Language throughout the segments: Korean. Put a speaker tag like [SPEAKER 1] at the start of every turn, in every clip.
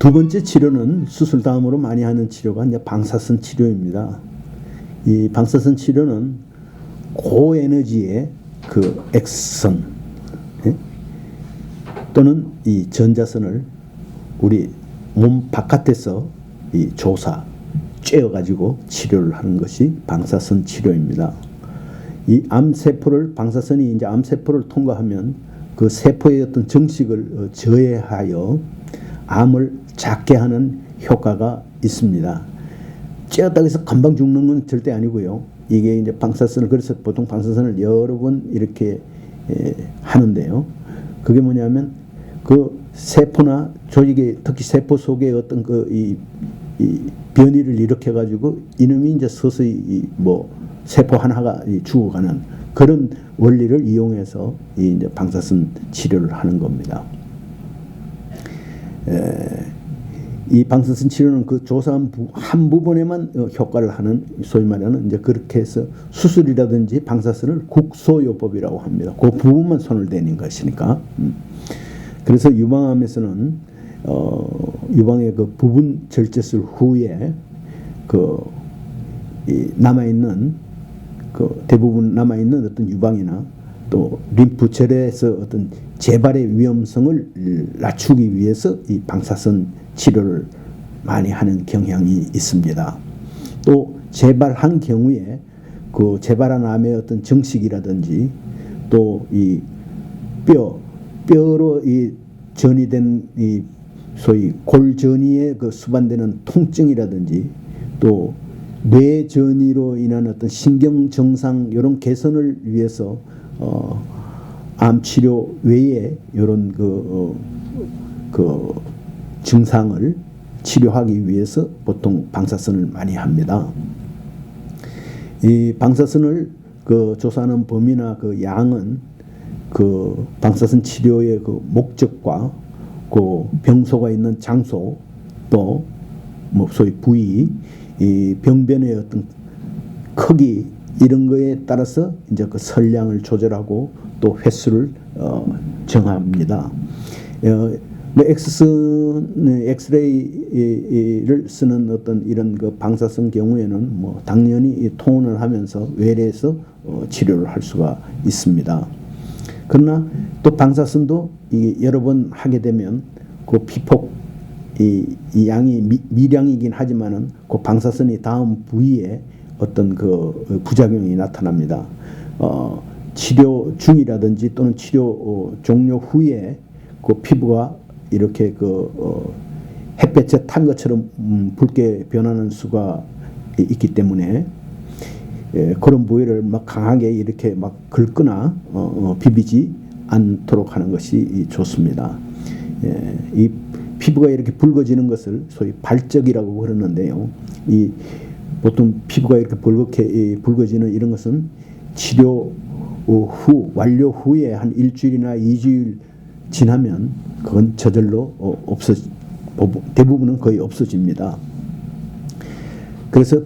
[SPEAKER 1] 두 번째 치료는 수술 다음으로 많이 하는 치료가 이제 방사선 치료입니다. 이 방사선 치료는 고에너지의 그 X선 또는 이 전자선을 우리 몸 바깥에서 이 조사, 쬐어가지고 치료를 하는 것이 방사선 치료입니다. 이 암세포를, 방사선이 이제 암세포를 통과하면 그 세포의 어떤 정식을 저해하여 암을 작게 하는 효과가 있습니다. 쬐었다고 해서 금방 죽는 건 절대 아니고요. 이게 이제 방사선을, 그래서 보통 방사선을 여러 번 이렇게 하는데요. 그게 뭐냐면 그 세포나 조직의, 특히 세포 속에 어떤 이 변이를 일으켜 가지고 이놈이 이제 서서히 뭐 세포 하나가 죽어가는 그런 원리를 이용해서 이제 방사선 치료를 하는 겁니다. 이 방사선 치료는 그 조사한 한 부분에만 효과를 하는, 소위 말하는 이제 그렇게 해서 수술이라든지 방사선을 국소요법이라고 합니다. 그 부분만 손을 대는 것이니까. 그래서 유방암에서는 유방의 그 부분 절제술 후에 남아있는 대부분 남아있는 어떤 유방이나 또 림프절에서 어떤 재발의 위험성을 낮추기 위해서 이 방사선 치료를 많이 하는 경향이 있습니다. 또 재발한 경우에 그 재발한 암의 어떤 정식이라든지 또 이 뼈로 이 전이된 이 소위 골전이에 그 수반되는 통증이라든지 또 뇌 전이로 인한 어떤 신경 정상 이런 개선을 위해서 암 치료 외에 이런 그 증상을 치료하기 위해서 보통 방사선을 많이 합니다. 이 방사선을 그 조사하는 범위나 그 양은 그 방사선 치료의 그 목적과 그 병소가 있는 장소 또 뭐 소위 부위, 이 병변의 어떤 크기 이런 거에 따라서 이제 그 설량을 조절하고 또 횟수를 정합니다. 엑스레이를 쓰는 어떤 이런 그 방사선 경우에는 뭐 당연히 통원을 하면서 외래에서 치료를 할 수가 있습니다. 그러나 또 방사선도 여러 번 하게 되면 그 피폭 이 양이 미량이긴 하지만은 그 방사선이 다음 부위에 어떤 그 부작용이 나타납니다. 치료 중이라든지 또는 치료 종료 후에 그 피부가 이렇게 햇볕에 탄 것처럼 붉게 변하는 수가 있기 때문에 그런 부위를 막 강하게 이렇게 막 긁거나 비비지 않도록 하는 것이 좋습니다. 이 피부가 이렇게 붉어지는 것을 소위 발적이라고 그러는데요. 이 보통 피부가 이렇게 붉게 붉어지는 이런 것은 치료 후 완료 후에 한 일주일이나 2주일 지나면 그건 저절로 대부분은 거의 없어집니다. 그래서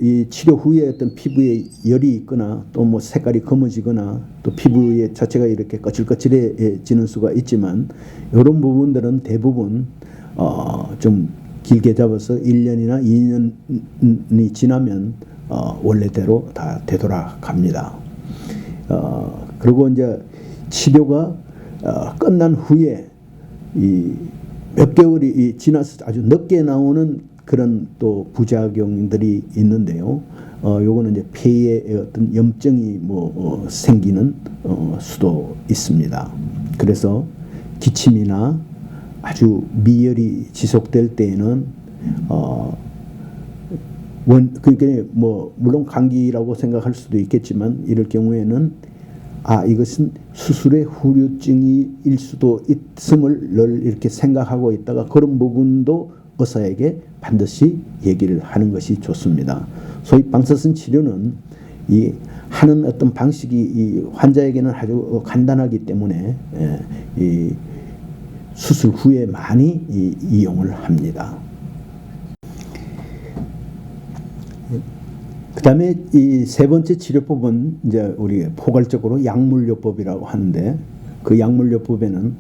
[SPEAKER 1] 이 치료 후에 어떤 피부에 열이 있거나 또 뭐 색깔이 검어지거나 또 피부의 자체가 이렇게 거칠거칠해지는 수가 있지만 이런 부분들은 대부분 좀 길게 잡아서 1년이나 2년이 지나면 원래대로 다 되돌아갑니다. 그리고 이제 치료가 끝난 후에 몇 개월이 지나서 아주 늦게 나오는 그런 또 부작용들이 있는데요. 요거는 이제 폐에 어떤 염증이 생기는 수도 있습니다. 그래서 기침이나 아주 미열이 지속될 때에는 그게 물론 감기라고 생각할 수도 있겠지만 이럴 경우에는 이것은 수술의 후유증일 수도 있음을 늘 이렇게 생각하고 있다가 그런 부분도 의사에게 반드시 얘기를 하는 것이 좋습니다. 소위 방사선 치료는 이 하는 어떤 방식이 이 환자에게는 아주 간단하기 때문에 이 수술 후에 많이 이용을 합니다. 그 다음에 이 세 번째 치료법은 이제 우리 포괄적으로 약물요법이라고 하는데 그 약물요법에는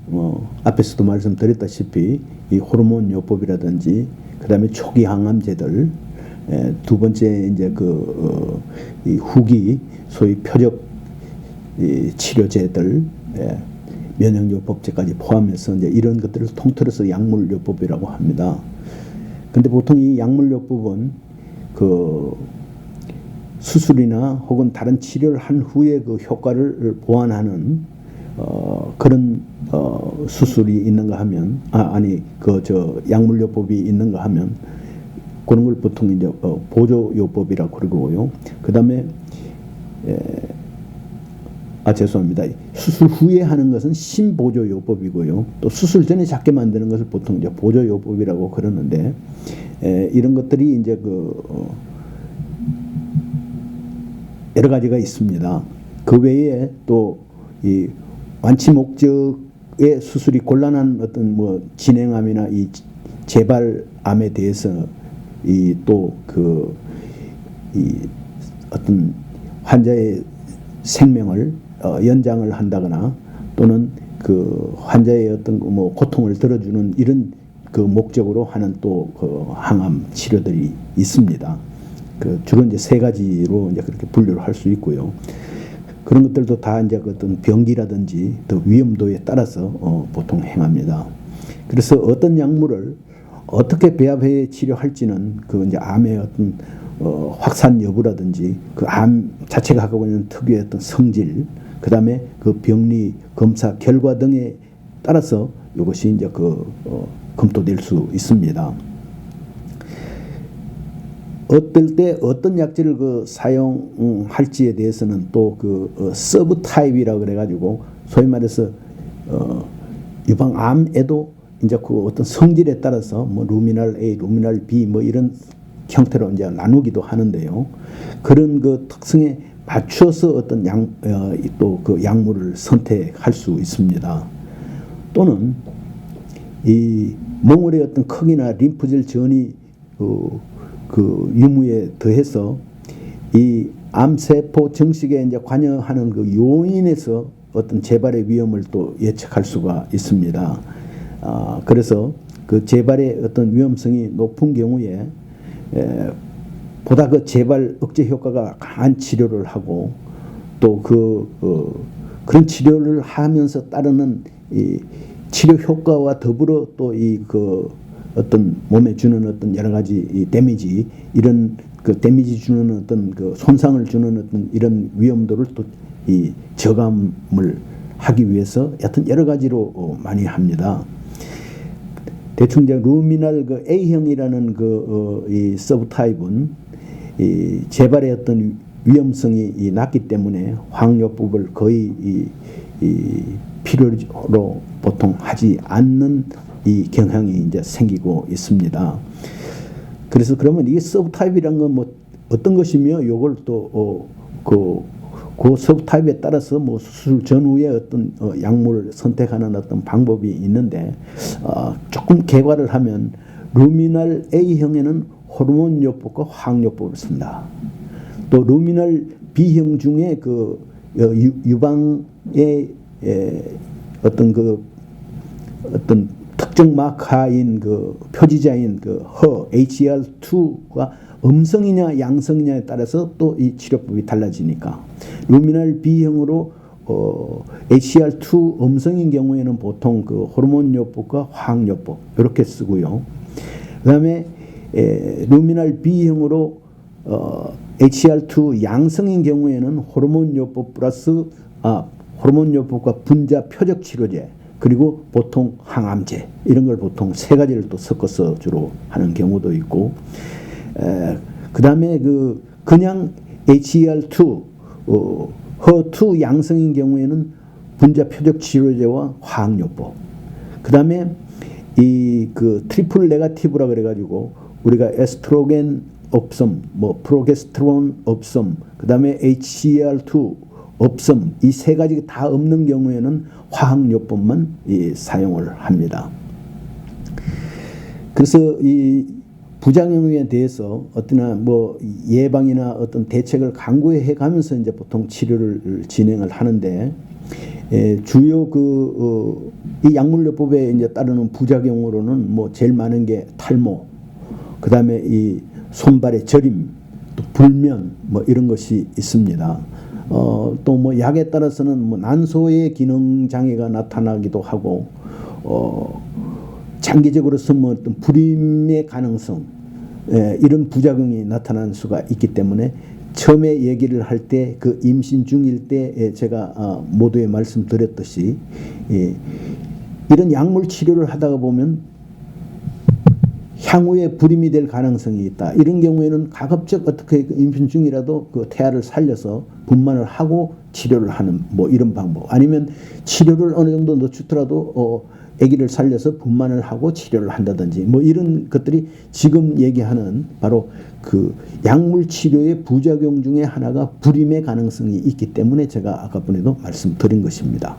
[SPEAKER 1] 앞에서도 말씀드렸다시피 이 호르몬요법이라든지 그다음에 초기 항암제들, 두 번째 이제 이 후기 소위 표적 치료제들, 면역요법제까지 포함해서 이제 이런 것들을 통틀어서 약물요법이라고 합니다. 근데 보통 이 약물요법은 그 수술이나 혹은 다른 치료를 한 후에 그 효과를 보완하는 그런 수술이 있는가 하면 약물요법이 있는가 하면 그런 걸 보통 이제 보조요법이라고 그러고요. 그다음에 죄송합니다. 수술 후에 하는 것은 심보조요법이고요. 또 수술 전에 작게 만드는 것을 보통 이제 보조요법이라고 그러는데, 이런 것들이 이제 여러 가지가 있습니다. 그 외에 또 이 완치 목적의 수술이 곤란한 어떤 진행암이나 이 재발암에 대해서 이 어떤 환자의 생명을 연장을 한다거나 또는 그 환자의 어떤 고통을 덜어주는 이런 그 목적으로 하는 또 그 항암 치료들이 있습니다. 주로 이제 세 가지로 이제 그렇게 분류를 할 수 있고요. 그런 것들도 다 이제 어떤 병기라든지 또 위험도에 따라서 보통 행합니다. 그래서 어떤 약물을 어떻게 배합해 치료할지는 그 이제 암의 어떤 확산 여부라든지 그 암 자체가 갖고 있는 특유의 어떤 성질, 그 다음에 그 병리 검사 결과 등에 따라서 이것이 이제 검토될 수 있습니다. 어떨 때 어떤 약제를 사용할지에 대해서는 또 서브 타입이라고 그래가지고 소위 말해서 유방암에도 이제 어떤 성질에 따라서 루미날 A, 루미날 B 이런 형태로 이제 나누기도 하는데요. 그런 특성에 맞춰서 어떤 또 약물을 선택할 수 있습니다. 또는 이 몽골의 어떤 크기나 림프절 전이 유무에 더해서 이 암세포 정식에 이제 관여하는 요인에서 어떤 재발의 위험을 또 예측할 수가 있습니다. 그래서 재발의 어떤 위험성이 높은 경우에 보다 재발 억제 효과가 강한 치료를 하고 또 그런 치료를 하면서 따르는 이 치료 효과와 더불어 또 어떤 몸에 주는 어떤 여러 가지 이 데미지, 이런 데미지 주는 어떤 손상을 주는 어떤 이런 위험도를 또 이 저감을 하기 위해서 여튼 여러 가지로 많이 합니다. 대충 이제 루미날 A형이라는 이 서브타입은 이 재발의 어떤 위험성이 낮기 때문에 화학요법을 거의 필요로 보통 하지 않는 이 경향이 이제 생기고 있습니다. 그래서 그러면 이 서브타입이란 건 어떤 것이며 요걸 또 그 서브타입에 따라서 수술 전후에 어떤 약물을 선택하는 어떤 방법이 있는데, 조금 개괄을 하면 루미날 A형에는 호르몬요법과 화학요법을 쓴다. 또 루미날 B형 중에 유방의 어떤 특정 마카인 표지자인 HER2가 음성이냐 양성이냐에 따라서 또 이 치료법이 달라지니까, 루미날 B형으로 HER2 음성인 경우에는 보통 호르몬요법과 화학요법 이렇게 쓰고요. 그 다음에 루미날 B형으로 HER2 양성인 경우에는 호르몬요법 플러스 호르몬요법과 분자 표적 치료제, 그리고 보통 항암제, 이런 걸 보통 세 가지를 또 섞어서 주로 하는 경우도 있고, 그 다음에 그냥 HER2 HER2 양성인 경우에는 분자 표적 치료제와 화학요법, 그 다음에 이 트리플 네거티브라 그래가지고 우리가 에스트로겐 없음, 프로게스테론 없음, 그 다음에 HER2 없음, 이 세 가지 다 없는 경우에는 화학요법만 사용을 합니다. 그래서 이 부작용에 대해서 어떠나 예방이나 어떤 대책을 강구해 가면서 이제 보통 치료를 진행을 하는데, 주요 이 약물요법에 이제 따르는 부작용으로는 뭐 제일 많은 게 탈모, 그 다음에 이 손발의 저림, 또 불면 뭐 이런 것이 있습니다. 또 뭐 약에 따라서는 뭐 난소의 기능 장애가 나타나기도 하고, 장기적으로서 뭐 어떤 불임의 가능성, 이런 부작용이 나타날 수가 있기 때문에 처음에 얘기를 할 때 그 임신 중일 때 제가 모두에 말씀드렸듯이 이런 약물 치료를 하다가 보면 향후에 불임이 될 가능성이 있다. 이런 경우에는 가급적 어떻게 임신 중이라도 그 태아를 살려서 분만을 하고 치료를 하는 뭐 이런 방법, 아니면 치료를 어느 정도 늦추더라도 아기를 살려서 분만을 하고 치료를 한다든지 뭐 이런 것들이 지금 얘기하는 바로 그 약물 치료의 부작용 중에 하나가 불임의 가능성이 있기 때문에 제가 아까 전에도 말씀드린 것입니다.